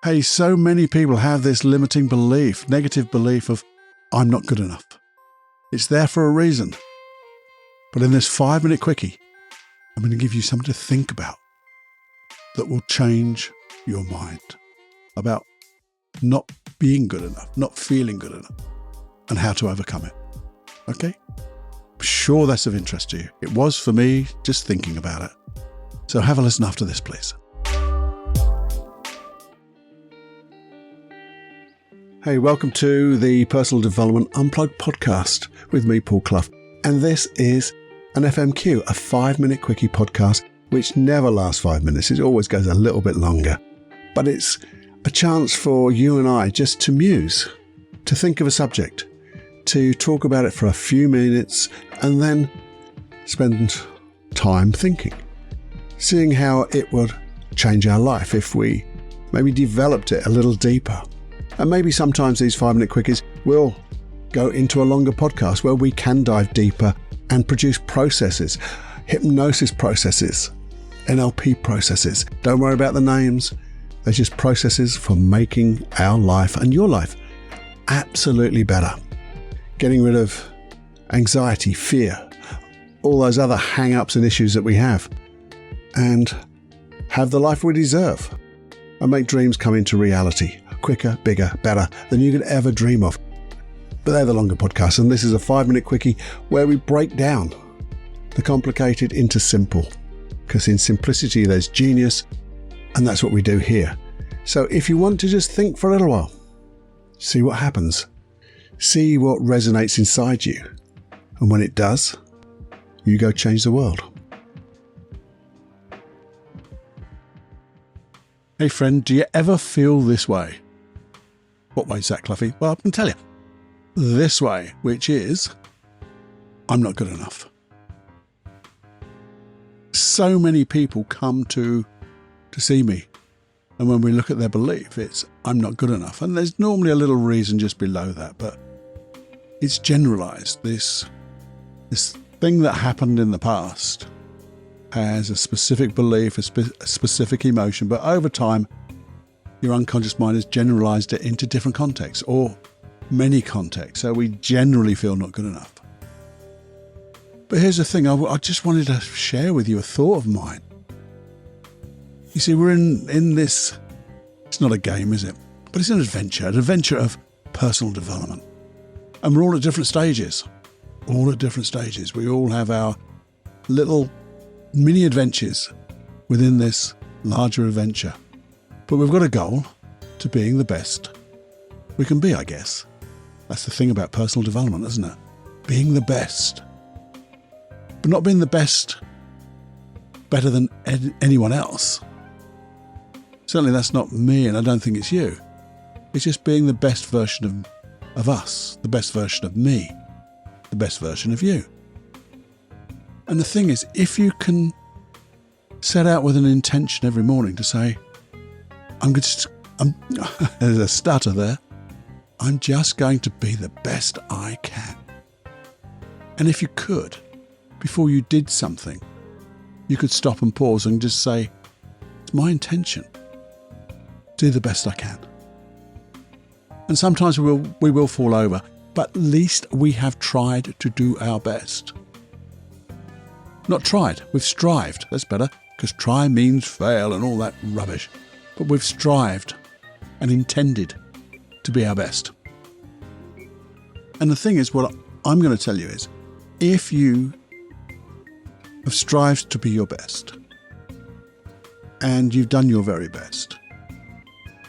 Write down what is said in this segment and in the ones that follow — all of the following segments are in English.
Hey, so many people have this limiting belief, negative belief of, I'm not good enough. It's there for a reason. But in this 5-minute quickie, I'm going to give you something to think about that will change your mind about not being good enough, not feeling good enough, and how to overcome it. Okay? I'm sure that's of interest to you. It was for me, just thinking about it. So have a listen after this, please. Hey, welcome to the Personal Development Unplugged podcast with me, Paul Clough. And this is an FMQ, a 5-minute quickie podcast, which never lasts 5 minutes. It always goes a little bit longer. But it's a chance for you and I just to muse, to think of a subject, to talk about it for a few minutes, and then spend time thinking, seeing how it would change our life if we maybe developed it a little deeper. And maybe sometimes these 5-minute quickies will go into a longer podcast where we can dive deeper and produce processes, hypnosis processes, NLP processes. Don't worry about the names. They're just processes for making our life and your life absolutely better. Getting rid of anxiety, fear, all those other hang-ups and issues that we have, and have the life we deserve and make dreams come into reality quicker, bigger, better than you could ever dream of. But they're the longer podcasts, and this is a 5-minute quickie where we break down the complicated into simple, because in simplicity there's genius, and that's what we do here. So if you want to just think for a little while, see what happens, see what resonates inside you, and when it does, you go change the world. Hey friend, do you ever feel this way? What way is that, Cluffy? Well, I can tell you. This way, which is, I'm not good enough. So many people come to see me, and when we look at their belief, it's, I'm not good enough. And there's normally a little reason just below that, but it's generalized. This thing that happened in the past has a specific belief, a specific emotion, but over time, your unconscious mind has generalized it into different contexts or many contexts, so we generally feel not good enough. But here's the thing, I just wanted to share with you a thought of mine. You see, we're in this, it's not a game, is it? But it's an adventure of personal development. And we're all at different stages. We all have our little mini adventures within this larger adventure. But we've got a goal to being the best we can be, I guess. That's the thing about personal development, isn't it? Being the best. But not being the best better than anyone else. Certainly that's not me, and I don't think it's you. It's just being the best version of us, the best version of me, the best version of you. And the thing is, if you can set out with an intention every morning to say, there's a stutter there, I'm just going to be the best I can. And if you could, before you did something, you could stop and pause and just say, it's my intention. Do the best I can. And sometimes we will fall over, but at least we have tried to do our best. Not tried, we've strived. That's better, because try means fail and all that rubbish. But we've strived and intended to be our best. And the thing is, what I'm going to tell you is, if you have strived to be your best and you've done your very best,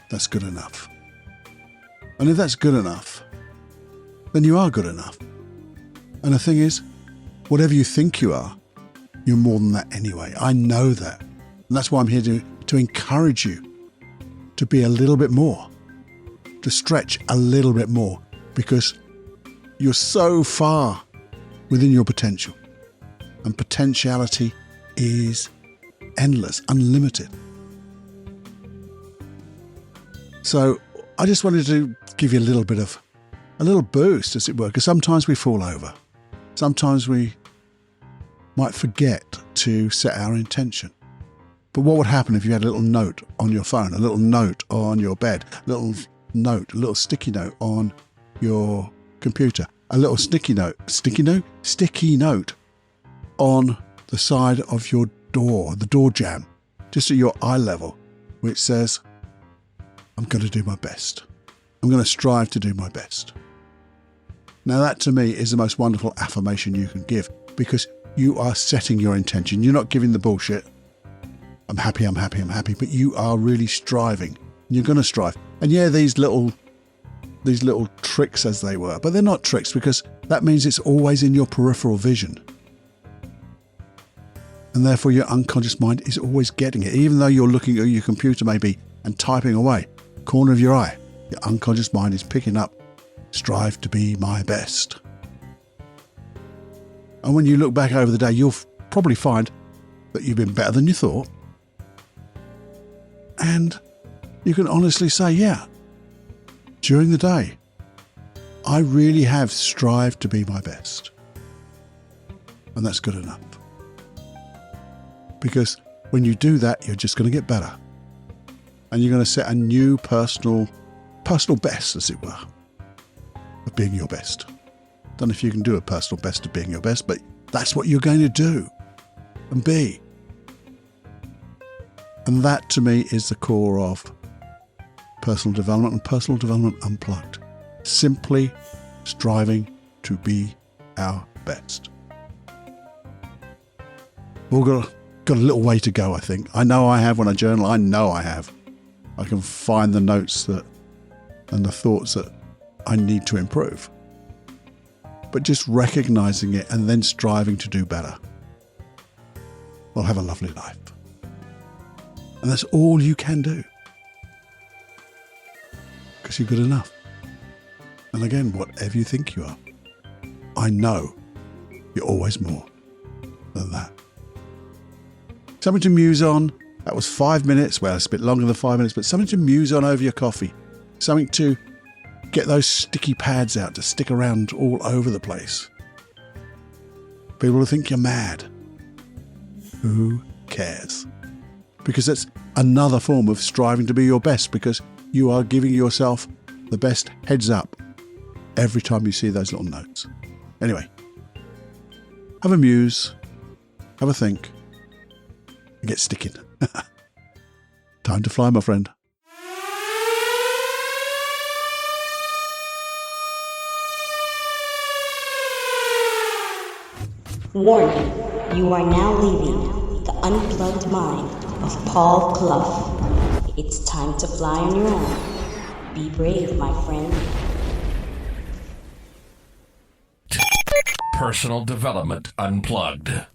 that's good enough. And if that's good enough, then you are good enough. And the thing is, whatever you think you are, you're more than that anyway. I know that. And that's why I'm here to encourage you to be a little bit more, to stretch a little bit more, because you're so far within your potential. And potentiality is endless, unlimited. So I just wanted to give you a little boost, as it were, because sometimes we fall over. Sometimes we might forget to set our intention. But what would happen if you had a little note on your phone, a little note on your bed, a little sticky note on your computer, a little sticky note on the side of your door, the door jamb, just at your eye level, which says, I'm going to do my best. I'm going to strive to do my best. Now that to me is the most wonderful affirmation you can give, because you are setting your intention. You're not giving the bullshit, I'm happy, but you are really striving. You're going to strive. And yeah, these little tricks as they were, but they're not tricks, because that means it's always in your peripheral vision. And therefore your unconscious mind is always getting it. Even though you're looking at your computer maybe and typing away, corner of your eye, your unconscious mind is picking up, strive to be my best. And when you look back over the day, you'll probably find that you've been better than you thought. And you can honestly say, yeah, during the day, I really have strived to be my best. And that's good enough. Because when you do that, you're just going to get better. And you're going to set a new personal best, as it were, of being your best. Don't know if you can do a personal best of being your best, but that's what you're going to do and be. And that, to me, is the core of personal development and personal development unplugged. Simply striving to be our best. We've got a little way to go, I think. I know I have when I journal. I know I have. I can find the notes and the thoughts that I need to improve. But just recognizing it and then striving to do better, we'll have a lovely life. And that's all you can do. Because you're good enough. And again, whatever you think you are, I know you're always more than that. Something to muse on. That was 5 minutes. Well, it's a bit longer than 5 minutes, but something to muse on over your coffee. Something to get those sticky pads out to stick around all over the place. People will think you're mad. Who cares? Because that's another form of striving to be your best, because you are giving yourself the best heads up every time you see those little notes. Anyway, have a muse, have a think, and get sticking. Time to fly, my friend. Warning, you are now leaving the unplugged mind of Paul Clough. It's time to fly on your own. Be brave, my friend. Personal Development Unplugged.